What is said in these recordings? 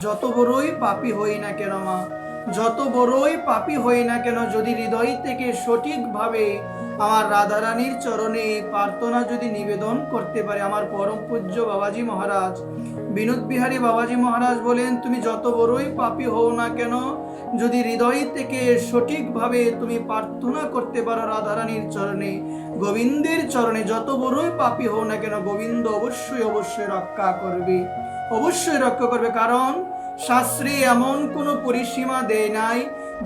যত বড়ই পাপী হই না কেন মা, যত বড়ই পাপী হই না কেন, যদি হৃদয় থেকে সঠিকভাবে আমার রাধারানীর চরণে প্রার্থনা যদি নিবেদন করতে পারে, আমার পরম পূজ্য বাবাজি মহারাজ বিনোদ বিহারী বাবাজি মহারাজ বলেন, তুমি যত বড়ই পাপী হও না কেন, যদি হৃদয় থেকে সঠিকভাবে তুমি প্রার্থনা করতে পারো রাধারানীর চরণে, গোবিন্দের চরণে, যত বড়ই পাপী হও না কেন, গোবিন্দ অবশ্যই অবশ্যই রক্ষা করবে, অবশ্যই রক্ষা করবে। কারণ শাস্ত্রে এমন কোনো পরিসীমা দেয় নাই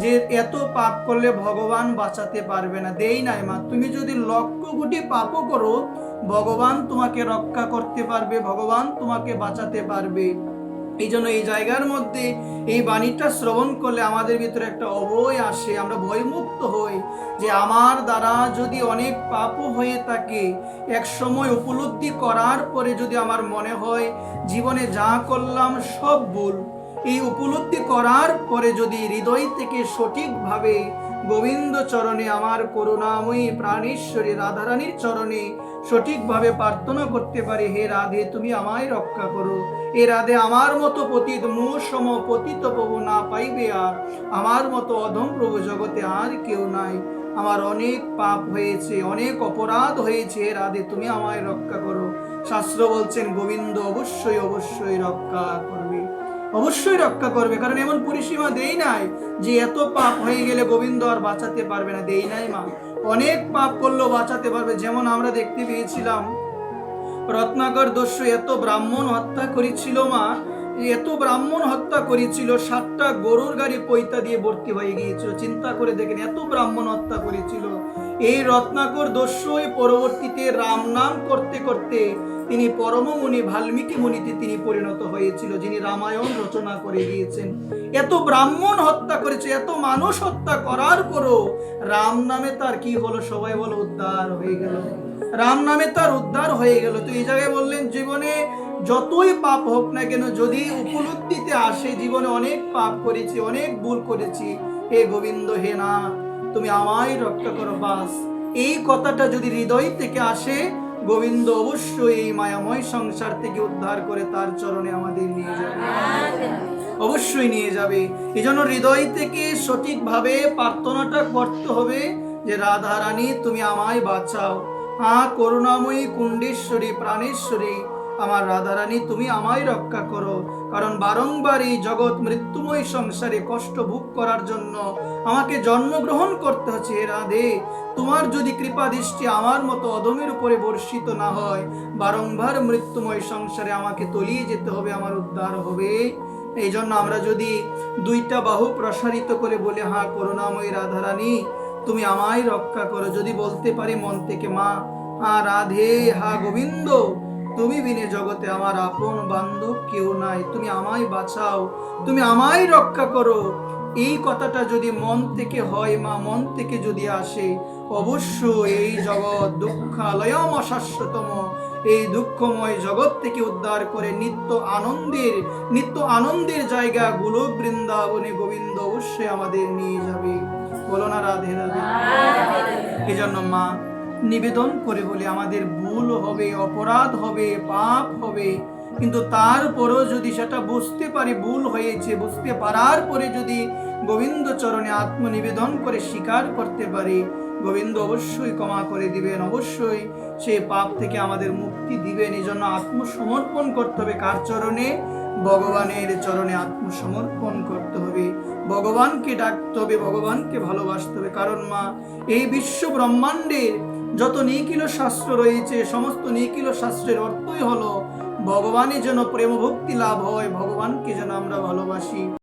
যে এত পাপ করলে ভগবান বাঁচাতে পারবে না, দেই নাই মা। তুমি যদি লক্ষ কোটি পাপও করো, ভগবান তোমাকে রক্ষা করতে পারবে, ভগবান তোমাকে বাঁচাতে পারবে। এই জন্য এই জায়গার মধ্যে এই বাণীটা শ্রবণ করলে আমাদের ভিতরে একটা অভয় আসে, আমরা ভয়মুক্ত হই যে আমার দ্বারা যদি অনেক পাপও হয়ে থাকে, এক সময় উপলব্ধি করার পরে যদি আমার মনে হয় জীবনে যা করলাম সব ভুল, এই উপলব্ধি করার পরে যদি হৃদয় থেকে সঠিকভাবে গোবিন্দ চরণে, আমার করুণাময়ী প্রাণেশ্বরী রাধারানীর চরণে সঠিকভাবে প্রার্থনা করতে পারি, হে রাধে তুমি আমায় রক্ষা করো, হে রাধে আমার মতো পতিত মোর সম পতিত প্রভু না পাইবে আর, আমার মতো অধম প্রভু জগতে আর কেউ নাই, আমার অনেক পাপ হয়েছে, অনেক অপরাধ হয়েছে, হে রাধে তুমি আমায় রক্ষা করো। শাস্ত্র বলছেন গোবিন্দ অবশ্যই অবশ্যই রক্ষা করবে, অবশ্যই রক্ষা করবে। কারণ এমন পরিসীমা দেই নাই যে এত পাপ হয়ে গেলে গোবিন্দ আর বাঁচাতে পারবে না, দেই নাই মা। অনেক পাপ করলেও বাঁচাতে পারবে। যেমন আমরা দেখতে পেয়েছিলাম রত্নাকর দস্যু এত ব্রাহ্মণ হত্যা করেছিল মা, এত ব্রাহ্মণ হত্যা করেছিল, 7টা গরুর গাড়ি পৈতা দিয়ে ভর্তি হয়ে গিয়েছিল। চিন্তা করে দেখেন, এত ব্রাহ্মণ হত্যা করেছিল। এই রত্নাকর দস্যুই পরবর্তীতে রাম নাম করতে করতে তিনি পরম মুনি বাল্মীকি মুনিতে তিনি পরিণত হয়েছিল, যিনি রামায়ণ রচনা করে গিয়েছেন। এত ব্রাহ্মণ হত্যা করেছে, এত মানুষ হত্যা করার পরও রাম নামে তার কি হলো? সবাই বলো উদ্ধার হয়ে গেল, রাম নামে তার উদ্ধার হয়ে গেল। তো এই জায়গায় বললেন, জীবনে যতই পাপ হোক না কেন, যদি উপলব্ধিতে আসে জীবনে অনেক পাপ করেছি, অনেক ভুল করেছি, হে গোবিন্দ হে নাথ তুমি আমায় রক্ষা করো, বাস এই কথাটা যদি হৃদয় থেকে আসে, গোবিন্দ অবশ্যই এই মায়াময় সংসার থেকে উদ্ধার করে তার চরণে আমাদের নিয়ে যাবে, অবশ্যই নিয়ে যাবে। এই জন্য হৃদয় থেকে সঠিকভাবে প্রার্থনাটা করতে হবে যে রাধা রানী তুমি আমায় বাঁচাও, হ্যাঁ করুণাময়ী কুণ্ডেশ্বরী প্রাণেশ্বরী আমার রাধারানী তুমি আমায় রক্ষা করো। কারণ বারংবার এই জগৎ মৃত্যুময় সংসারে কষ্ট ভোগ করার জন্য আমাকে জন্মগ্রহণ করতে হচ্ছে, হে রাধে তোমার যদি কৃপা দৃষ্টি আমার মতো অধমের উপরে বর্ষিত না হয়, বারংবার মৃত্যুময় সংসারে আমাকে তলিয়ে যেতে হবে, আমার উদ্ধার হবে। এই জন্য আমরা যদি 2টা বাহু প্রসারিত করে বলে, হ্যাঁ করুণাময়ী রাধারানী তুমি আমায় রক্ষা করো, যদি বলতে পারি মন থেকে, মা হ্যাঁ রাধে হ্যাঁ গোবিন্দ তুমি বিনে জগতে আমার আপন বান্ধব কেউ নাই, তুমি আমায় বাঁচাও, তুমি আমায় রক্ষা করো, এই কথাটা যদি মন থেকে হয় মা, মন থেকে যদি আসে, অবশ্যই এই জগৎ দুঃখালয়ম অশাশ্বতম, এই দুঃখময় জগৎ থেকে উদ্ধার করে নিত্য আনন্দের জায়গা গোলক বৃন্দাবনে গোবিন্দ অবশ্যই আমাদের নিয়ে যাবে। বলো না রাধে রাধে। এই জন্য মা নিবেদন করে বলে, আমাদের ভুল হবে, অপরাধ হবে, পাপ হবে, কিন্তু তারপরও যদি সেটা বুঝতে পারি ভুল হয়েছে, বুঝতে পারার পরে যদি গোবিন্দ চরণে আত্মনিবেদন করে স্বীকার করতে পারি, গোবিন্দ অবশ্যই ক্ষমা করে দিবেন, অবশ্যই সেই পাপ থেকে আমাদের মুক্তি দিবেন। এই জন্য আত্মসমর্পণ করতে হবে কার চরণে? ভগবানের চরণে আত্মসমর্পণ করতে হবে, ভগবানকে ডাকতে হবে, ভগবানকে ভালোবাসতে হবে। কারণ মা এই বিশ্ব ব্রহ্মাণ্ডের যত নিখিল শাস্ত্র রয়েছে, সমস্ত নিখিল শাস্ত্রের অর্থই হলো ভগবানের যেন প্রেম ভক্তি লাভ হয়, ভগবানকে যেন আমরা ভালোবাসি।